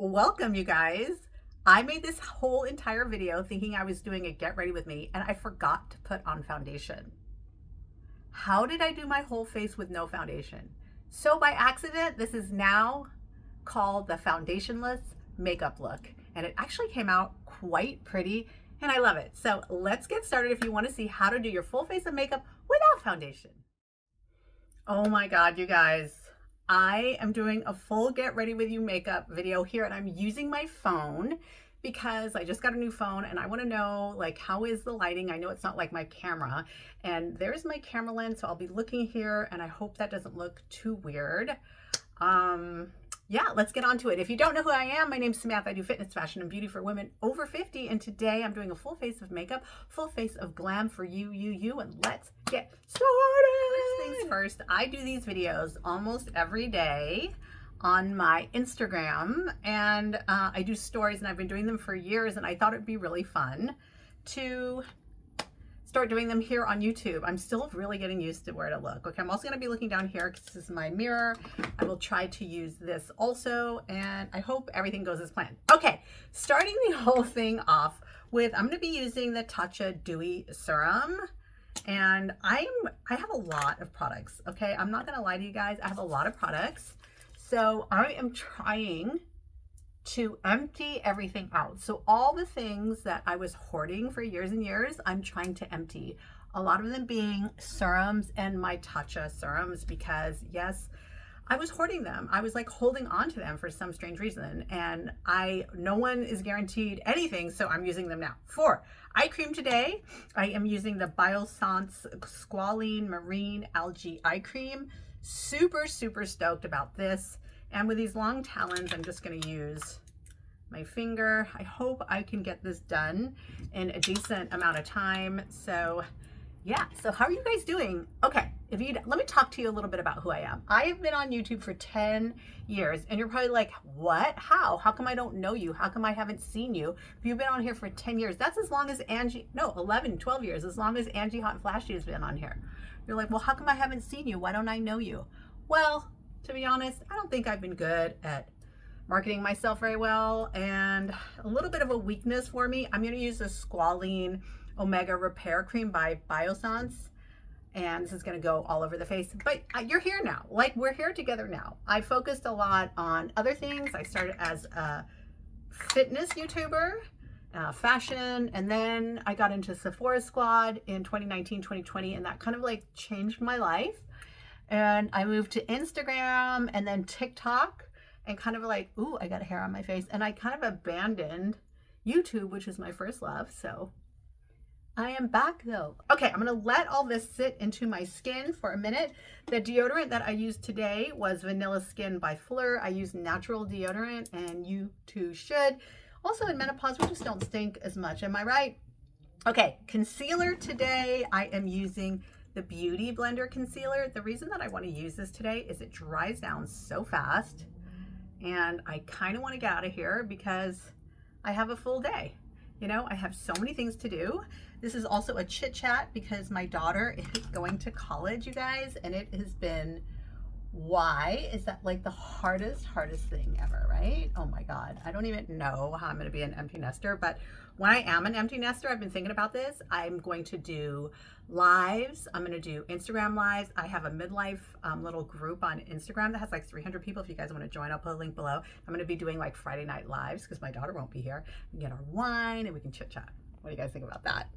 Welcome, you guys. I made this whole entire video thinking I was doing a get ready with me, and I forgot to put on foundation. How did I do my whole face with no foundation? So by accident, this is now called the foundationless makeup look, and it actually came out quite pretty, and I love it. So let's get started if you want to see how to do your full face of makeup without foundation. Oh my God, you guys. I am doing a full get ready with you makeup video here, and I'm using my phone because I just got a new phone and I want to know, like, how is the lighting? I know it's not like my camera, and there's my camera lens, so I'll be looking here, and I hope that doesn't look too weird. Yeah, let's get on to it. If you don't know who I am, my name's Samantha. I do fitness, fashion, and beauty for women over 50, and today I'm doing a full face of makeup, full face of glam for you, and let's get started. First things first, I do these videos almost every day on my Instagram, and I do stories, and I've been doing them for years, and I thought it'd be really fun to start doing them here on YouTube. I'm still really getting used to where to look. Okay, I'm also gonna be looking down here because this is my mirror. I will try to use this also, and I hope everything goes as planned. Okay, starting the whole thing off with, I'm gonna be using the Tatcha Dewy Serum, and I have a lot of products, okay? I'm not gonna lie to you guys, I have a lot of products. So I am trying to empty everything out. So all the things that I was hoarding for years and years, I'm trying to empty. A lot of them being serums and my Tatcha serums, because yes, I was hoarding them. I was like holding on to them for some strange reason, and no one is guaranteed anything, so I'm using them now. For eye cream today, I am using the Biossance Squalene Marine Algae Eye Cream. Super stoked about this. And with these long talons, I'm just going to use my finger. I hope I can get this done in a decent amount of time. So yeah, so how are you guys doing? Okay, let me talk to you a little bit about who I am. I have been on YouTube for 10 years, and you're probably like, what? How come I don't know you? How come I haven't seen you? If you've been on here for 10 years, that's as long as 11, 12 years, as long as Angie Hot and Flashy has been on here. You're like, well, how come I haven't seen you? Why don't I know you? Well, to be honest, I don't think I've been good at marketing myself very well, and a little bit of a weakness for me. I'm going to use the Squalene Omega Repair Cream by Biossance, and this is going to go all over the face. But you're here now. Like, we're here together now. I focused a lot on other things. I started as a fitness YouTuber, fashion, and then I got into Sephora Squad in 2019, 2020, and that kind of like changed my life. And I moved to Instagram and then TikTok, and kind of like, ooh, I got hair on my face. And I kind of abandoned YouTube, which is my first love. So I am back though. Okay, I'm gonna let all this sit into my skin for a minute. The deodorant that I used today was Vanilla Skin by Fleur. I use natural deodorant, and you too should. Also, in menopause, we just don't stink as much, am I right? Okay, concealer today, I am using the Beauty Blender concealer. The reason that I want to use this today is it dries down so fast, and I kind of want to get out of here because I have a full day. You know, I have so many things to do. This is also a chit chat because my daughter is going to college, you guys, and it has been, why is that like the hardest thing ever, right? Oh my God, I don't even know how I'm going to be an empty nester, but when I am an empty nester, I've been thinking about this. I'm going to do lives. I'm going to do Instagram lives. I have a midlife little group on Instagram that has like 300 people. If you guys want to join, I'll put a link below. I'm going to be doing like Friday night lives because my daughter won't be here. We can get our wine and we can chit chat. What do you guys think about that?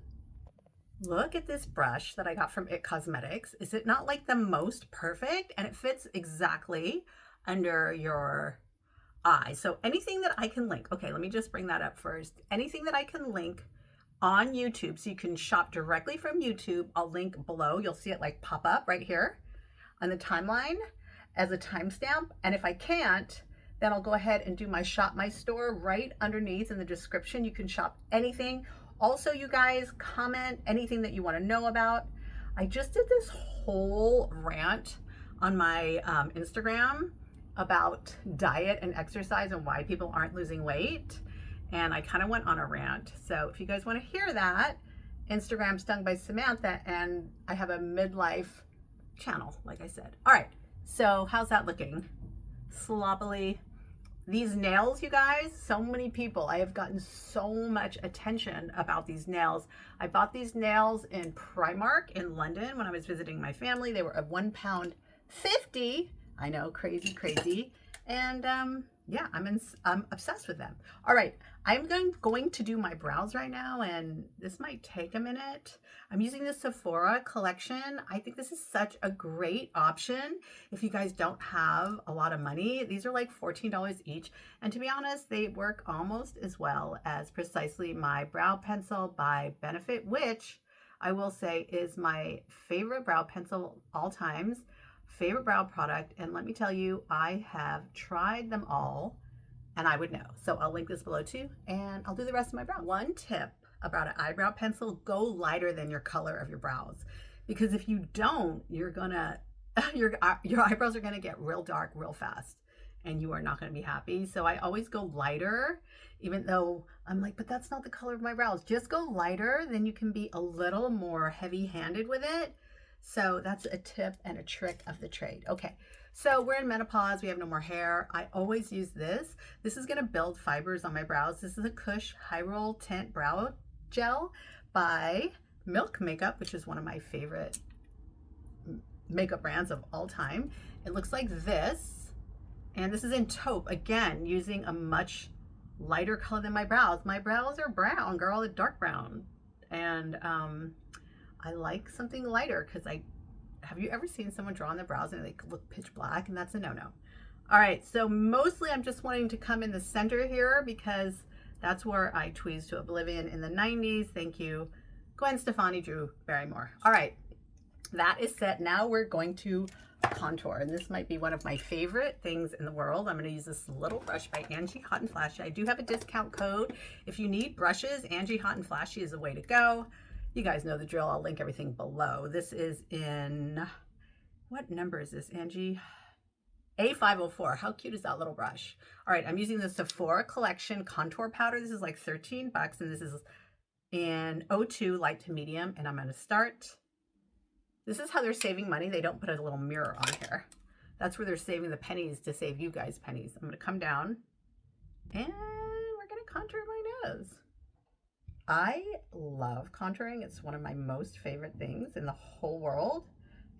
Look at this brush that I got from It Cosmetics. Is it not like the most perfect? And it fits exactly under your eye. So anything that I can link, okay, let me just bring that up first. Anything that I can link on YouTube so you can shop directly from YouTube, I'll link below. You'll see it like pop up right here on the timeline as a timestamp. And if I can't, then I'll go ahead and do my Shop My Store right underneath in the description. You can shop anything. Also, you guys, comment anything that you want to know about. I just did this whole rant on my Instagram about diet and exercise and why people aren't losing weight. And I kind of went on a rant. So if you guys want to hear that, Instagram Stung by Samantha, and I have a midlife channel, like I said. All right, so how's that looking? Sloppily. These nails, you guys, so many people, I have gotten so much attention about these nails. I bought these nails in Primark in London when I was visiting my family. They were a £1.50. I know, crazy, crazy. And yeah, I'm obsessed with them. All right, I'm going to do my brows right now, and this might take a minute. I'm using the Sephora collection. I think this is such a great option if you guys don't have a lot of money. These are like $14 each, and to be honest, they work almost as well as Precisely My Brow Pencil by Benefit, which I will say is my favorite brow pencil all times. Favorite brow product, and let me tell you, I have tried them all and I would know. So I'll link this below too, and I'll do the rest of my brows. One tip about an eyebrow pencil: go lighter than your color of your brows, because if you don't, you're gonna your eyebrows are gonna get real dark real fast and you are not going to be happy. So I always go lighter, even though I'm like, but that's not the color of my brows. Just go lighter, then you can be a little more heavy-handed with it. So that's a tip and a trick of the trade. Okay, so we're in menopause. We have no more hair. I always use this. This is going to build fibers on my brows. This is a Kush High Roll Tint Brow Gel by Milk Makeup, which is one of my favorite makeup brands of all time. It looks like this, and this is in taupe, again, using a much lighter color than my brows. My brows are brown, girl, a dark brown. And I like something lighter because have you ever seen someone draw on their brows and they look pitch black? And that's a no-no. All right, so mostly I'm just wanting to come in the center here because that's where I tweezed to oblivion in the 90s. Thank you, Gwen Stefani, Drew Barrymore. All right, that is set. Now we're going to contour, and this might be one of my favorite things in the world. I'm going to use this little brush by Angie Hot and Flashy. I do have a discount code. If you need brushes, Angie Hot and Flashy is the way to go. You guys know the drill. I'll link everything below. This is in, what number is this, Angie? A504. How cute is that little brush? All right, I'm using the Sephora Collection Contour Powder. This is like 13 bucks, and this is in 02 light to medium, and I'm going to start. This is how they're saving money. They don't put a little mirror on here. That's where they're saving the pennies to save you guys pennies. I'm going to come down, and we're going to contour my nose. I love contouring. It's one of my most favorite things in the whole world.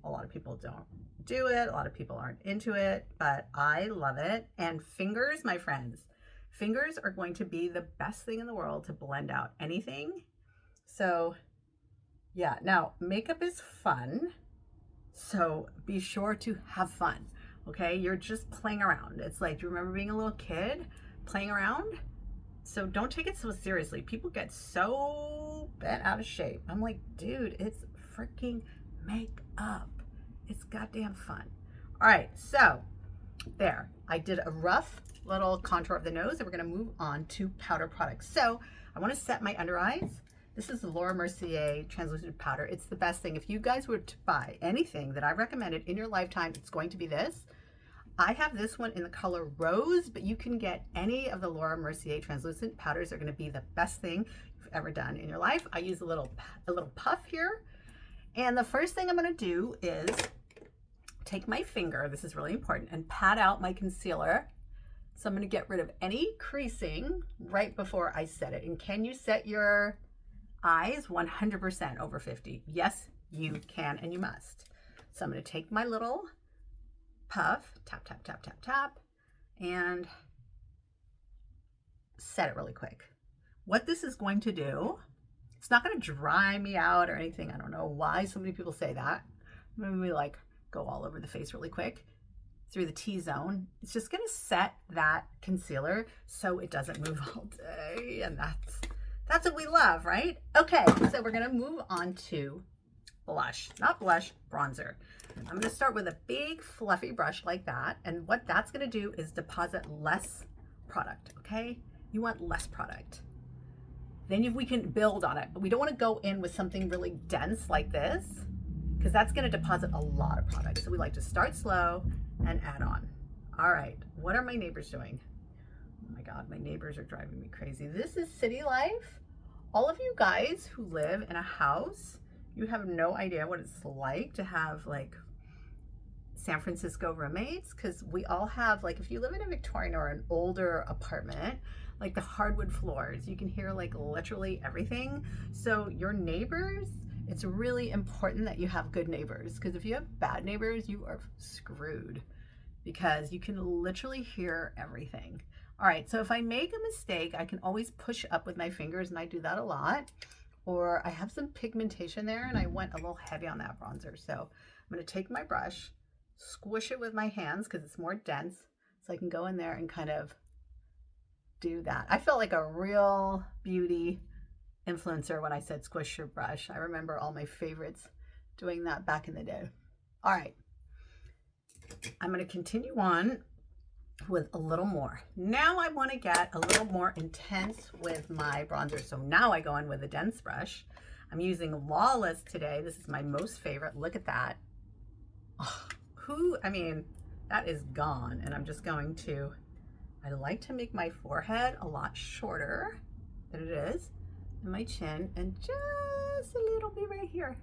A lot of people don't do it. A lot of people aren't into it, but I love it. And fingers, my friends, fingers are going to be the best thing in the world to blend out anything. So yeah, now makeup is fun. So be sure to have fun. Okay. You're just playing around. It's like, do you remember being a little kid playing around? So don't take it so seriously. People get so bent out of shape. I'm like, dude, it's freaking makeup. It's goddamn fun. All right, so there. I did a rough little contour of the nose, and we're gonna move on to powder products. So I wanna set my under eyes. This is the Laura Mercier translucent powder. It's the best thing. If you guys were to buy anything that I recommended in your lifetime, it's going to be this. I have this one in the color Rose, but you can get any of the Laura Mercier translucent powders. Are going to be the best thing you've ever done in your life. I use a little puff here. And the first thing I'm going to do is take my finger, this is really important, and pat out my concealer. So I'm going to get rid of any creasing right before I set it. And can you set your eyes 100% over 50? Yes, you can, and you must. So I'm going to take my little puff, tap, tap, tap, tap, tap, and set it really quick. What this is going to do, it's not going to dry me out or anything. I don't know why so many people say that. I'm going to be like, go all over the face really quick through the T-zone. It's just going to set that concealer so it doesn't move all day, and that's what we love, right? Okay, so we're going to move on to blush, not blush, bronzer. I'm going to start with a big fluffy brush like that, and what that's going to do is deposit less product, okay? You want less product. Then we can build on it, but we don't want to go in with something really dense like this because that's going to deposit a lot of product. So we like to start slow and add on. All right, what are my neighbors doing? Oh my God, my neighbors are driving me crazy. This is city life. All of you guys who live in a house, you have no idea what it's like to have like San Francisco roommates, because we all have, like, if you live in a Victorian or an older apartment, like the hardwood floors, you can hear like literally everything. So your neighbors, it's really important that you have good neighbors, because if you have bad neighbors, you are screwed, because you can literally hear everything. All right, so if I make a mistake, I can always push up with my fingers, and I do that a lot. Or I have some pigmentation there and I went a little heavy on that bronzer. So I'm gonna take my brush, squish it with my hands because it's more dense, so I can go in there and kind of do that. I felt like a real beauty influencer when I said squish your brush. I remember all my favorites doing that back in the day. All right, I'm going to continue on with a little more. Now I want to get a little more intense with my bronzer. So now I go in with a dense brush. I'm using Lawless today. This is my most favorite. Look at that. Oh, I mean, that is gone. And I'm just going to, I like to make my forehead a lot shorter than it is, and my chin, and just a little bit right here.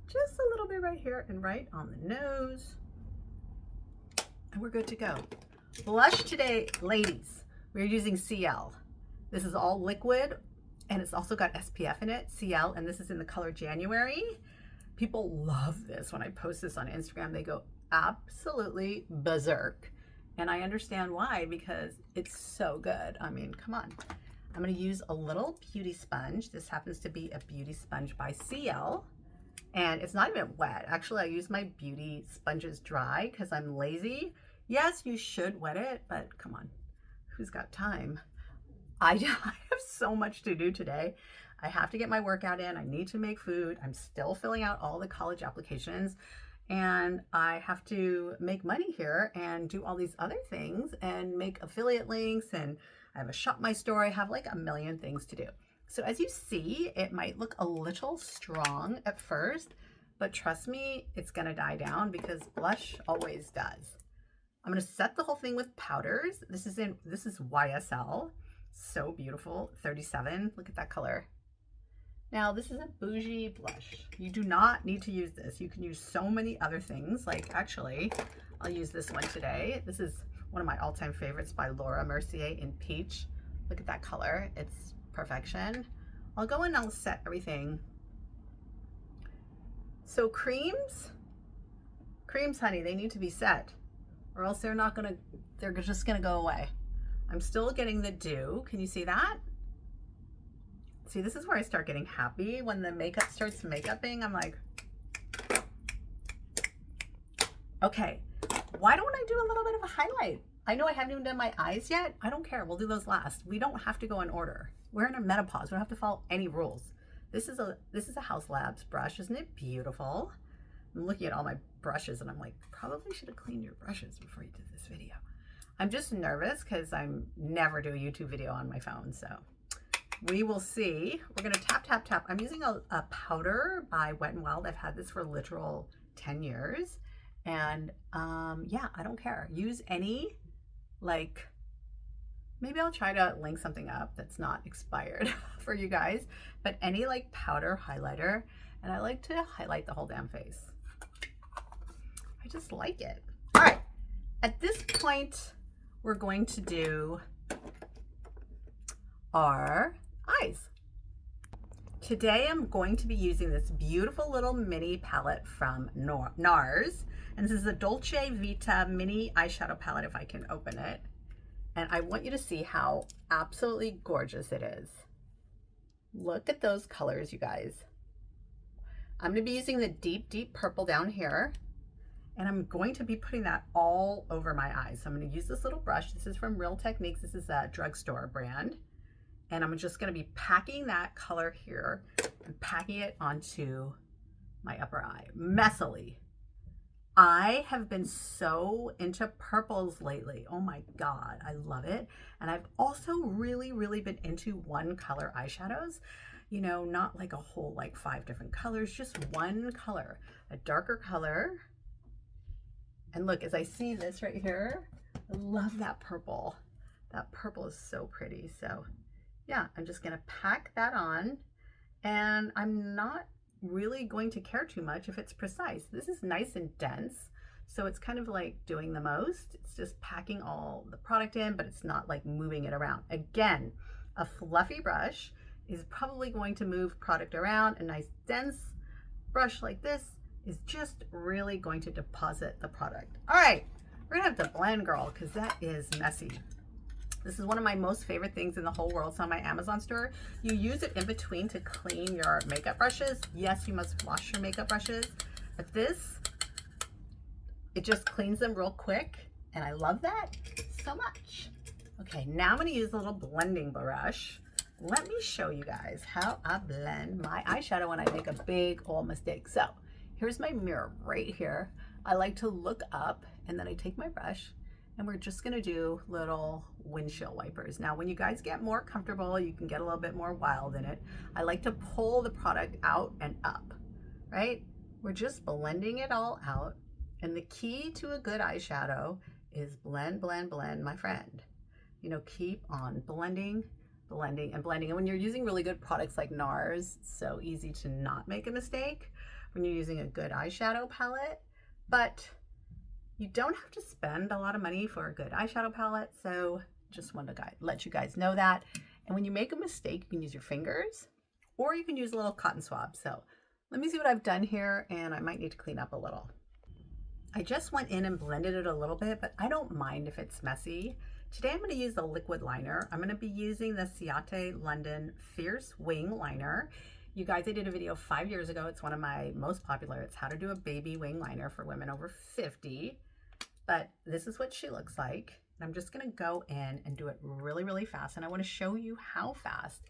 Just a little bit right here, and right on the nose. And we're good to go. Blush today, ladies, we're using CL. This is all liquid, and it's also got SPF in it, CL, and this is in the color January. People love this. When I post this on Instagram, they go absolutely berserk. And I understand why, because it's so good. I mean, come on. I'm gonna use a little beauty sponge. This happens to be a beauty sponge by CL. And it's not even wet. Actually, I use my beauty sponges dry because I'm lazy. Yes, you should wet it, but come on, who's got time? I have so much to do today. I have to get my workout in. I need to make food. I'm still filling out all the college applications, and I have to make money here and do all these other things and make affiliate links, and I have a shop my store. I have like a million things to do. So as you see, it might look a little strong at first, but trust me, it's gonna die down because blush always does. I'm gonna set the whole thing with powders. This is YSL, so beautiful, 37, look at that color. Now this is a bougie blush. You do not need to use this. You can use so many other things. Like, actually, I'll use this one today. This is one of my all-time favorites by Laura Mercier in Peach. Look at that color, it's perfection. I'll go in and I'll set everything. So creams, honey, they need to be set, or else they're just gonna go away. I'm still getting the dew. Can you see that? See, this is where I start getting happy. When the makeup starts makeuping, I'm like, okay, why don't I do a little bit of a highlight? I know I haven't even done my eyes yet. I don't care, we'll do those last. We don't have to go in order. We're in a menopause, we don't have to follow any rules. This is a House Labs brush, isn't it beautiful? I'm looking at all my brushes and I'm like, probably should have cleaned your brushes before you did this video. I'm just nervous because I'm never do a YouTube video on my phone, so we will see. We're gonna tap, tap, tap. I'm using a powder by Wet n Wild. I've had this for literal 10 years. And yeah, I don't care. Use any, like, maybe I'll try to link something up that's not expired for you guys, but any like powder highlighter. And I like to highlight the whole damn face. I just like it. All right, at this point, we're going to do our eyes. Today I'm going to be using this beautiful little mini palette from NARS, and this is the Dolce Vita mini eyeshadow palette, if I can open it. And I want you to see how absolutely gorgeous it is. Look at those colors, you guys. I'm going to be using the deep, deep purple down here, and I'm going to be putting that all over my eyes. So I'm going to use this little brush. This is from Real Techniques. This is a drugstore brand. And I'm just going to be packing that color here and packing it onto my upper eye, messily. I have been so into purples lately. Oh my God, I love it. And I've also really, really been into one color eyeshadows. You know, not like a whole like 5 different colors, just one color, a darker color. And look, as I see this right here, I love that purple. That purple is so pretty. So yeah, I'm just gonna pack that on, and I'm not really going to care too much if it's precise. This is nice and dense, So it's kind of like doing the most. It's just packing all the product in, but it's not like moving it around. Again, a fluffy brush is probably going to move product around. A nice dense brush like this is just really going to deposit the product. All right, we're gonna have to blend, girl, because that is messy. This is one of my most favorite things in the whole world. It's on my Amazon store. You use it in between to clean your makeup brushes. Yes, you must wash your makeup brushes, but this, it just cleans them real quick, and I love that so much. Okay, now I'm gonna use a little blending brush. Let me show you guys how I blend my eyeshadow when I make a big old mistake. So here's my mirror right here. I like to look up, and then I take my brush, and we're just gonna do little windshield wipers. Now, when you guys get more comfortable, you can get a little bit more wild in it. I like to pull the product out and up, right? We're just blending it all out. And the key to a good eyeshadow is blend, blend, blend, my friend. You know, keep on blending, blending, and blending. And when you're using really good products like NARS, it's so easy to not make a mistake when you're using a good eyeshadow palette. But you don't have to spend a lot of money for a good eyeshadow palette, so just wanted to let you guys know that. And when you make a mistake, you can use your fingers, or you can use a little cotton swab. So let me see what I've done here, and I might need to clean up a little. I just went in and blended it a little bit, but I don't mind if it's messy. Today I'm going to use the liquid liner. I'm going to be using the Ciate London Fierce Wing Liner. You guys, I did a video 5 years ago. It's one of my most popular. It's how to do a baby wing liner for women over 50. But this is what she looks like. And I'm just gonna go in and do it really, really fast. And I wanna show you how fast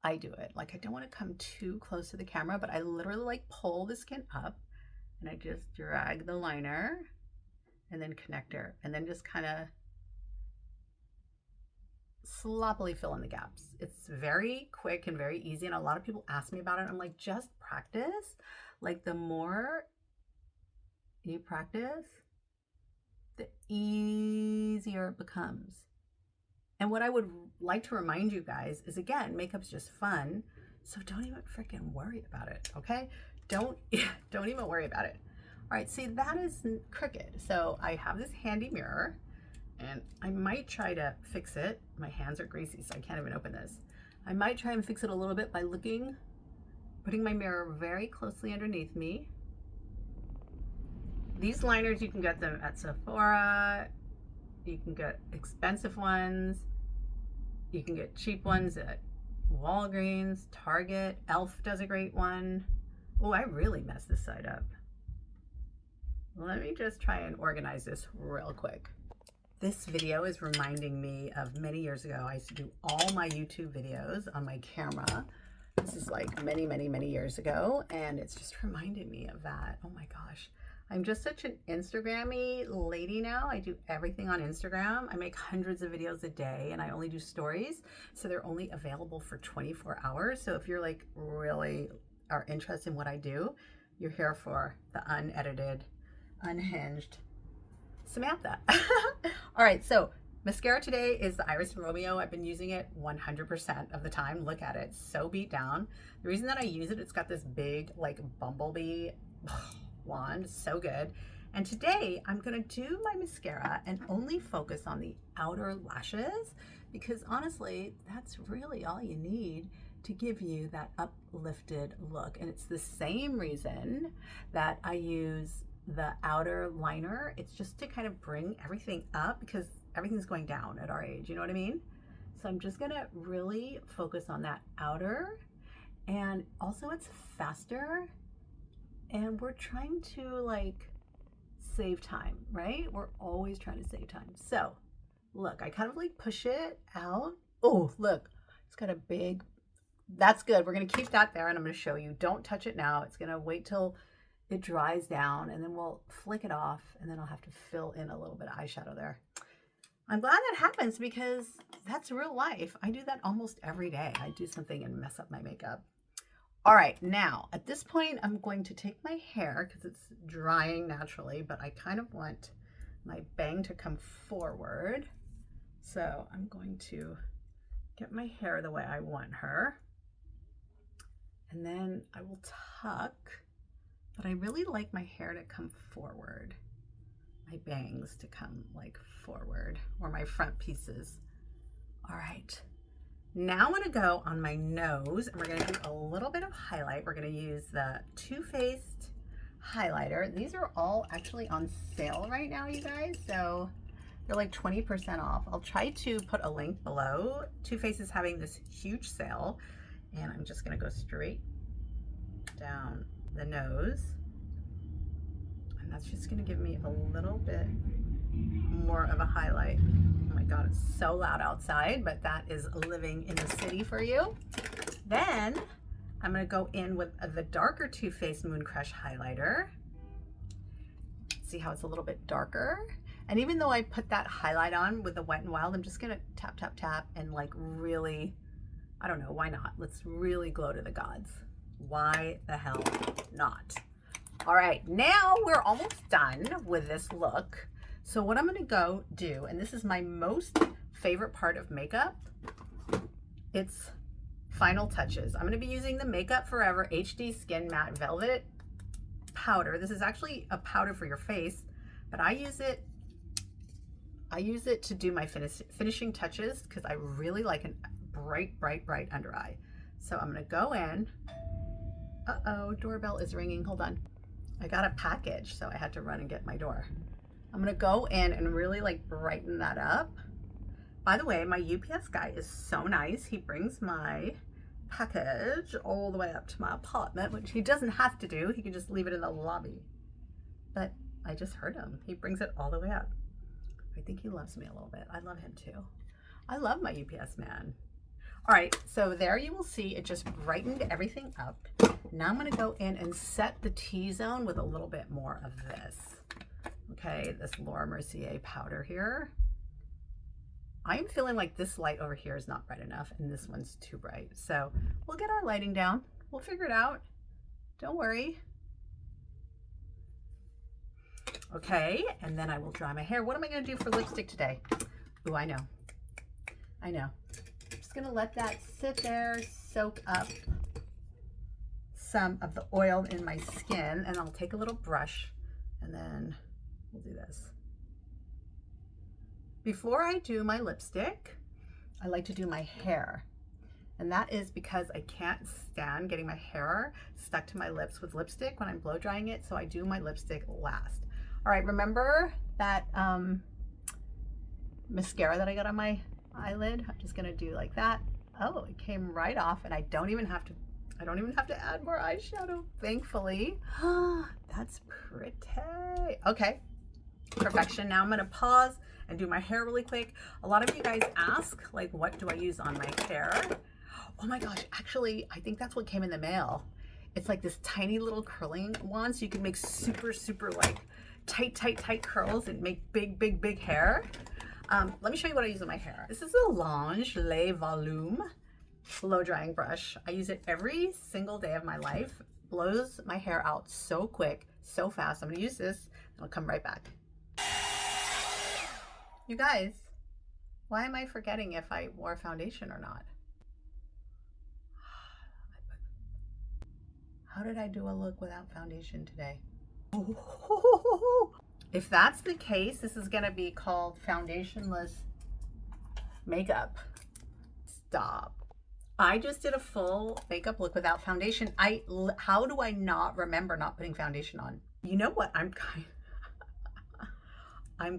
I do it. Like, I don't wanna come too close to the camera, but I literally like pull the skin up and I just drag the liner and then connector and then just kind of sloppily fill in the gaps. It's very quick and very easy. And a lot of people ask me about it. I'm like, just practice. Like, the more you practice, the easier it becomes. And what I would like to remind you guys is, again, makeup's just fun. So don't even freaking worry about it, okay? Don't even worry about it. All right, see, that is crooked. So I have this handy mirror and I might try to fix it. My hands are greasy, so I can't even open this. I might try and fix it a little bit by putting my mirror very closely underneath me. These liners, you can get them at Sephora. You can get expensive ones. You can get cheap ones at Walgreens, Target. Elf does a great one. Oh, I really messed this side up. Let me just try and organize this real quick. This video is reminding me of many years ago. I used to do all my YouTube videos on my camera. This is like many, many, many years ago, and it's just reminded me of that. Oh my gosh. I'm just such an Instagram-y lady now. I do everything on Instagram. I make hundreds of videos a day, and I only do stories, so they're only available for 24 hours. So if you're like really are interested in what I do, you're here for the unedited, unhinged Samantha. All right, so mascara today is the Iris Romeo. I've been using it 100% of the time. Look at it, it's so beat down. The reason that I use it, it's got this big like bumblebee wand, so good. And today I'm gonna do my mascara and only focus on the outer lashes, because honestly, that's really all you need to give you that uplifted look. And it's the same reason that I use the outer liner. It's just to kind of bring everything up, because everything's going down at our age, you know what I mean? So I'm just gonna really focus on that outer, and also it's faster, and we're trying to like save time, right? We're always trying to save time. So look, I kind of like push it out. Oh, look, it's got a big, that's good. We're gonna keep that there, and I'm gonna show you. Don't touch it now. It's gonna wait till it dries down, and then we'll flick it off, and then I'll have to fill in a little bit of eyeshadow there. I'm glad that happens, because that's real life. I do that almost every day. I do something and mess up my makeup. All right, now at this point, I'm going to take my hair, because it's drying naturally, but I kind of want my bang to come forward. So I'm going to get my hair the way I want her. And then I will tuck, but I really like my hair to come forward. my bangs to come like forward, or my front pieces. All right. Now I'm gonna go on my nose and we're gonna do a little bit of highlight. We're gonna use the Too Faced highlighter. These are all actually on sale right now, you guys. So they're like 20% off. I'll try to put a link below. Too Faced is having this huge sale, and I'm just gonna go straight down the nose. And that's just gonna give me a little bit more of a highlight. Oh my God, it's so loud outside, but that is living in the city for you. Then I'm gonna go in with the darker Too Faced Moon Crush highlighter. See how it's a little bit darker? And even though I put that highlight on with the Wet n Wild, I'm just gonna tap, tap, tap and like really, I don't know, why not? Let's really glow to the gods. Why the hell not? All right, now we're almost done with this look. So what I'm gonna go do, and this is my most favorite part of makeup, it's final touches. I'm gonna be using the Makeup Forever HD Skin Matte Velvet powder. This is actually a powder for your face, but I use it to do my finishing touches because I really like a bright, bright, bright under eye. So I'm gonna go in. Uh-oh, doorbell is ringing, hold on. I got a package, so I had to run and get my door. I'm gonna go in and really like brighten that up. By the way, my UPS guy is so nice. He brings my package all the way up to my apartment, which he doesn't have to do. He can just leave it in the lobby. But I just heard him. He brings it all the way up. I think he loves me a little bit. I love him too. I love my UPS man. All right, so there you will see it just brightened everything up. Now I'm gonna go in and set the T-zone with a little bit more of this. Okay, this Laura Mercier powder here. I'm feeling like this light over here is not bright enough and this one's too bright. So we'll get our lighting down. We'll figure it out. Don't worry. Okay, and then I will dry my hair. What am I gonna do for lipstick today? Ooh, I know. I'm just gonna let that sit there, soak up some of the oil in my skin, and I'll take a little brush and then we'll do this. Before I do my lipstick, I like to do my hair. And that is because I can't stand getting my hair stuck to my lips with lipstick when I'm blow drying it, so I do my lipstick last. All right, remember that mascara that I got on my eyelid? I'm just gonna do like that. Oh, it came right off, and I don't even have to add more eyeshadow, thankfully. That's pretty. Okay, perfection. Now I'm gonna pause and do my hair really quick. A lot of you guys ask, like, what do I use on my hair? Oh my gosh, actually, I think that's what came in the mail. It's like this tiny little curling wand, so you can make super, super like tight, tight, tight curls and make big, big, big hair. Let me show you what I use on my hair. This is a Lange Le Volume blow drying brush. I use it every single day of my life. Blows my hair out so quick, so fast. I'm gonna use this and I'll come right back. You guys, why am I forgetting if I wore foundation or not? How did I do a look without foundation today? If that's the case, this is gonna be called foundationless makeup. Stop. I just did a full makeup look without foundation. How do I not remember not putting foundation on? You know what? I'm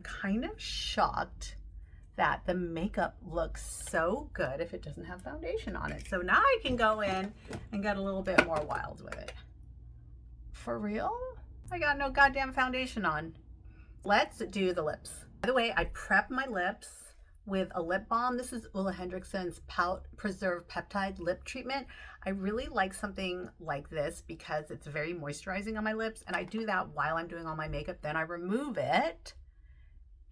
kind of shocked that the makeup looks so good if it doesn't have foundation on it. So now I can go in and get a little bit more wild with it. For real? I got no goddamn foundation on. Let's do the lips. By the way, I prep my lips with a lip balm. This is Ulla Hendrickson's Pout Preserve Peptide Lip Treatment. I really like something like this because it's very moisturizing on my lips, and I do that while I'm doing all my makeup. Then I remove it,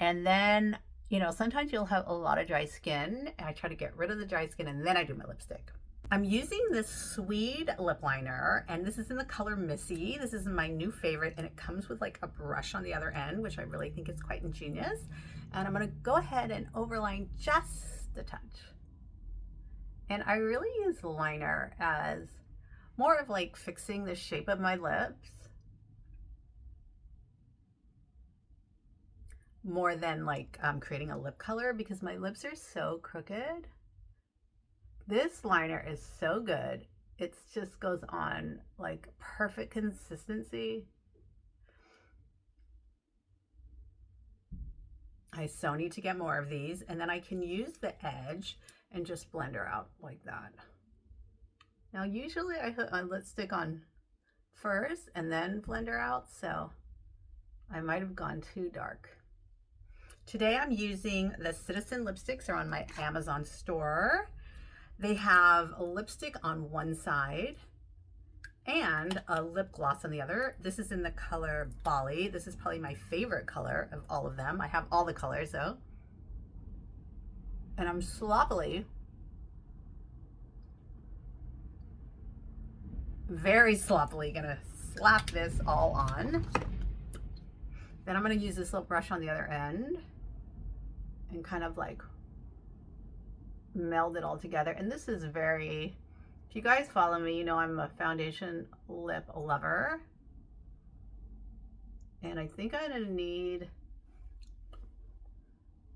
and then, you know, sometimes you'll have a lot of dry skin, and I try to get rid of the dry skin, and then I do my lipstick. I'm using this Swede lip liner, and this is in the color Missy. This is my new favorite, and it comes with like a brush on the other end, which I really think is quite ingenious. And I'm gonna go ahead and overline just a touch. And I really use liner as more of like fixing the shape of my lips. more than like creating a lip color because my lips are so crooked. This liner is so good. It just goes on like perfect consistency. I so need to get more of these, and then I can use the edge and just blend her out like that. Now usually I put my lipstick on first and then blend her out, so I might have gone too dark. Today I'm using the Citizen lipsticks. They're on my Amazon store. They have a lipstick on one side and a lip gloss on the other. This is in the color Bali. This is probably my favorite color of all of them. I have all the colors though. And I'm sloppily, very sloppily gonna slap this all on. Then I'm gonna use this little brush on the other end and kind of like meld it all together. And this is very, if you guys follow me, you know I'm a foundation lip lover. And I think I'm gonna need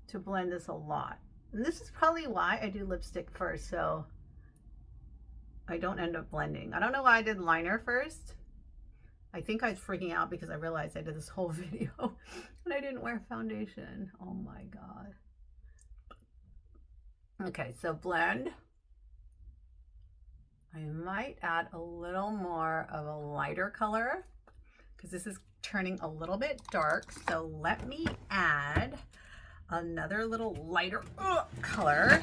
to blend this a lot. And this is probably why I do lipstick first, so I don't end up blending. I don't know why I did liner first. I think I was freaking out because I realized I did this whole video and I didn't wear foundation. Oh my God. Okay, so blend. I might add a little more of a lighter color because this is turning a little bit dark. So let me add another little lighter color.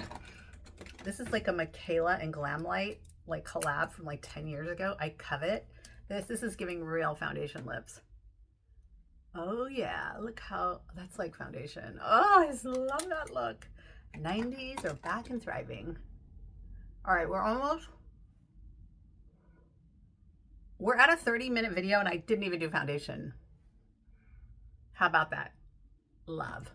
This is like a Michaela and Glamlight like collab from like 10 years ago. I covet this. This is giving real foundation lips. Oh yeah, look how that's like foundation. Oh, I just love that look. 90s are back and thriving. All right, we're at a 30-minute video and I didn't even do foundation. How about that? Love.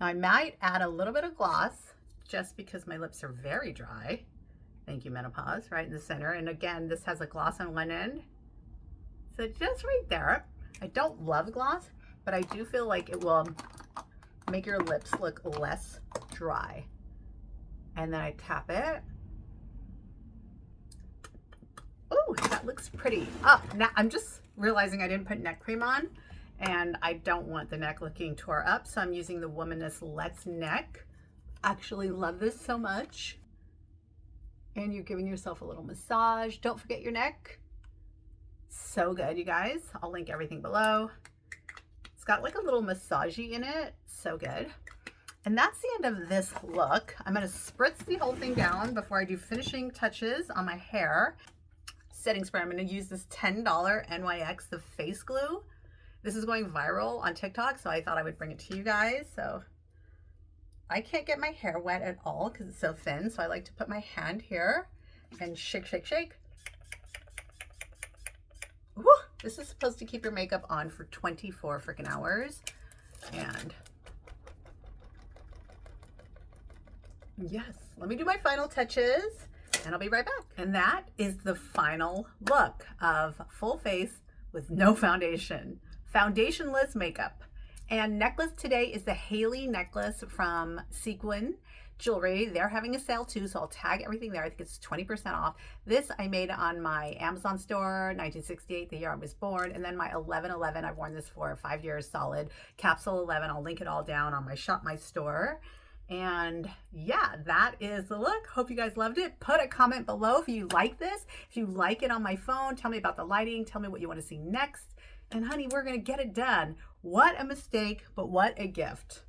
Now I might add a little bit of gloss just because my lips are very dry. Thank you, menopause, right in the center. And again, this has a gloss on one end. So just right there. I don't love gloss, but I do feel like it will make your lips look less dry. And then I tap it. Oh, that looks pretty. Oh, now I'm just realizing I didn't put neck cream on and I don't want the neck looking tore up. So I'm using the Womaness Let's Neck. Actually love this so much. And you're giving yourself a little massage. Don't forget your neck. So good, you guys. I'll link everything below. It's got like a little massagey in it. So good. And that's the end of this look. I'm going to spritz the whole thing down before I do finishing touches on my hair. Setting spray. I'm going to use this $10 NYX, the face glue. This is going viral on TikTok, so I thought I would bring it to you guys. So I can't get my hair wet at all because it's so thin. So I like to put my hand here and shake, shake, shake. Woo! This is supposed to keep your makeup on for 24 freaking hours. And yes, let me do my final touches and I'll be right back. And that is the final look of full face with no foundation. Foundationless makeup. And necklace today is the Haley necklace from Sequin Jewelry. They're having a sale too, so I'll tag everything there. I think it's 20% off. This I made on my Amazon store, 1968, the year I was born. And then my 11/11, I've worn this for 5 years solid. Capsule 11, I'll link it all down on my Shop My Store. And yeah, that is the look. Hope you guys loved it. Put a comment below if you like this. If you like it on my phone, tell me about the lighting. Tell me what you want to see next. And honey, we're going to get it done. What a mistake, but what a gift.